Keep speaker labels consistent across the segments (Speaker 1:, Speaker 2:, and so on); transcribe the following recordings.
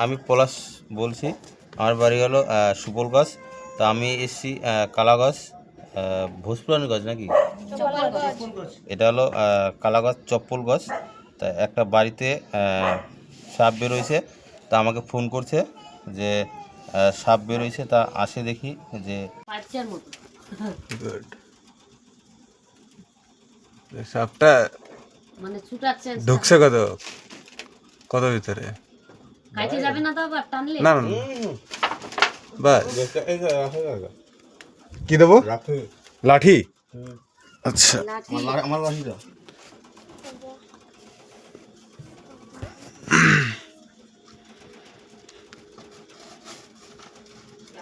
Speaker 1: আমি পলাশ বলছি। আমার বাড়ি হলো সুপলগঞ্জ। তা আমি এসছি কালাগঞ্জ, ভোজপুরান গঞ্জ নাকি, এটা হলো কালাগঞ্জ চপ্পলগঞ্জ। তা একটা বাড়িতে সাপ বেরোইছে। তা আমাকে ফোন করছে যে সাপ বেরোইছে। তা আসে দেখি যে
Speaker 2: সাপটা মানে ঢুকছে কত ভিতরে না না বাস কি দেবো লাঠি। আচ্ছা
Speaker 1: আমার লাঠিটা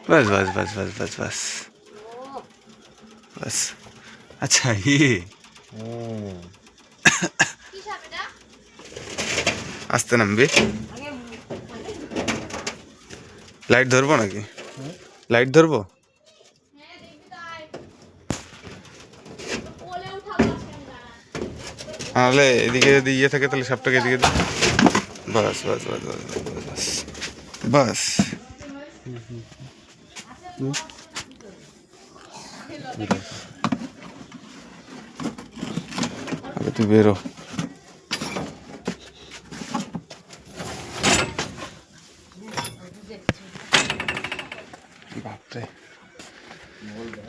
Speaker 2: बस बस बस बस बस बस बस अच्छा ये আস্তে নামবি। লাইট ধরবো নাকি? লাইট ধরবো? তাহলে এদিকে যদি ইয়ে থাকে তাহলে সাপটাকে এদিকে দিই। বাস বাস বাস বাস বাস বাস আগে তুই বেরো। বাপরে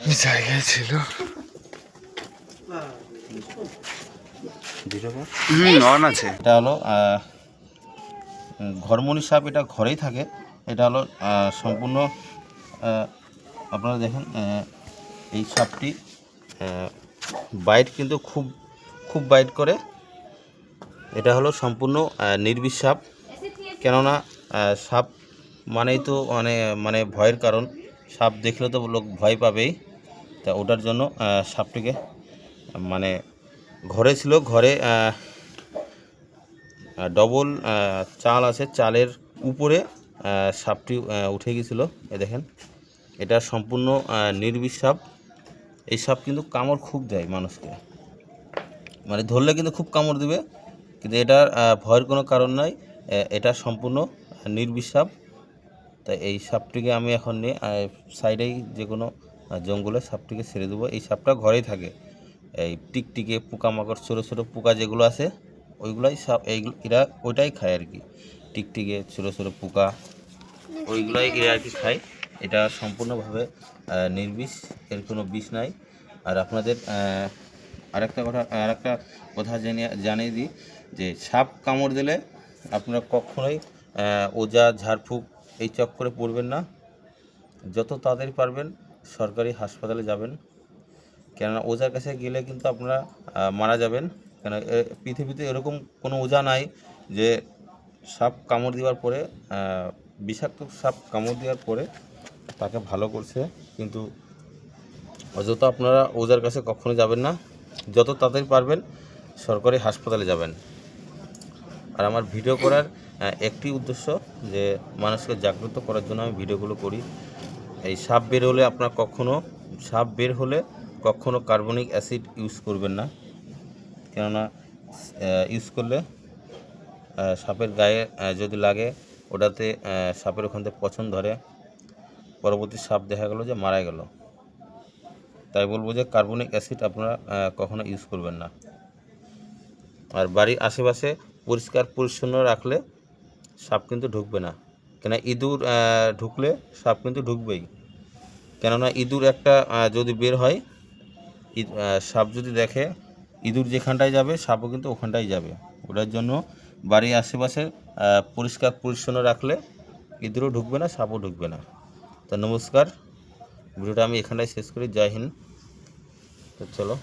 Speaker 2: কি জায়গায় ছিল। অন আছে।
Speaker 1: এটা হলো ঘরমনি সাপ। এটা ঘরেই থাকে। এটা হলো সম্পূর্ণ আপনারা দেখেন এই সাপটি বাইট কিন্তু খুব খুব বাইট করে। এটা হলো সম্পূর্ণ নির্বিষ সাপ। কেননা সাপ মানেই তো মানে ভয়ের কারণ। সাপ দেখলে তো লোক ভয় পাবেই। তা ওটার জন্য সাপটিকে মানে ঘরে ছিল। ঘরে ডবল চাল আছে, চালের উপরে সাপটি উঠে গিয়েছিল। এ দেখেন, এটা সম্পূর্ণ নির্বিষ সাপ। এই সাপ কিন্তু কামড় খুব দেয় মানুষকে, মানে ধরলে কিন্তু খুব কামড় দেবে, কিন্তু এটার ভয়ের কোনো কারণ নাই। এটা সম্পূর্ণ নির্বিষ সাপ। তাই এই সাপটিকে আমি এখন নিয়ে সাইডেই যে কোনো জঙ্গলে সাপটিকে ছেড়ে দেবো। এই সাপটা ঘরেই থাকে। এই টিকটিকে পোকামাকড় ছোটো ছোটো পোকা যেগুলো আছে ওইগুলাই সাপ এরা ওইটাই খায় আর কি। টিকটিকে ছোটো ছোটো পোকা ওইগুলাই এরা আর কি খায়। এটা সম্পূর্ণভাবে নির্বিষ, এর কোনো বিষ নাই। আর আপনাদের আরেকটা কথা জানিয়ে দিই যে সাপ কামড় দিলে আপনারা কখনোই ওজা ঝাড়ফুঁক এই চক্করে পড়বেন না। যত তাড়াতাড়ি পারবেন সরকারি হাসপাতালে যাবেন। কেননা ওজার কাছে গেলে কিন্তু আপনারা মারা যাবেন। কেন পৃথিবীতে এরকম কোনো ওজা নাই যে সাপ কামড় দেওয়ার পরে বিষাক্ত সাপ কামড় দেওয়ার পরে তাকে ভালো করছে। কিন্তু অযথা আপনারা ওজার কাছে কখনো যাবেন না। যত তাড়াতাড়ি পারবেন সরকারি হাসপাতালে যাবেন। আর আমার ভিডিও করার একটি উদ্দেশ্য যে মানুষকে জাগ্রত করার জন্য আমি ভিডিওগুলো করি। এই সাপ বের হলে কখনো কার্বনিক অ্যাসিড ইউজ করবেন না। কেননা ইউজ করলে সাপের গায়ে যদি লাগে ওটাতে সাপের ওখান থেকে পচন ধরে, পরবর্তী সাপ দেখা গেল যে মারা গেল। তাই বলবো যে কার্বনিক অ্যাসিড আপনারা কখনো ইউজ করবেন না। আর বাড়ির আশেপাশে পরিষ্কার পরিচ্ছন্ন রাখলে সাপ কিন্তু ঢুকবে না। কেন ইঁদুর ঢুকলে সাপ কিন্তু ঢুকবেই। কেননা ইঁদুর একটা যদি বের হয়, সাপ যদি দেখে ইঁদুর যেখানটায় যাবে সাপও কিন্তু ওখানটাই যাবে। ওটার জন্য বাড়ির আশেপাশে পরিষ্কার পরিচ্ছন্ন রাখলে ইঁদুরও ঢুকবে না, সাপও ঢুকবে না। তো নমস্কার, ভিডিওটা আমি এখানটায় শেষ করি। জয় হিন্দ। তো চলো।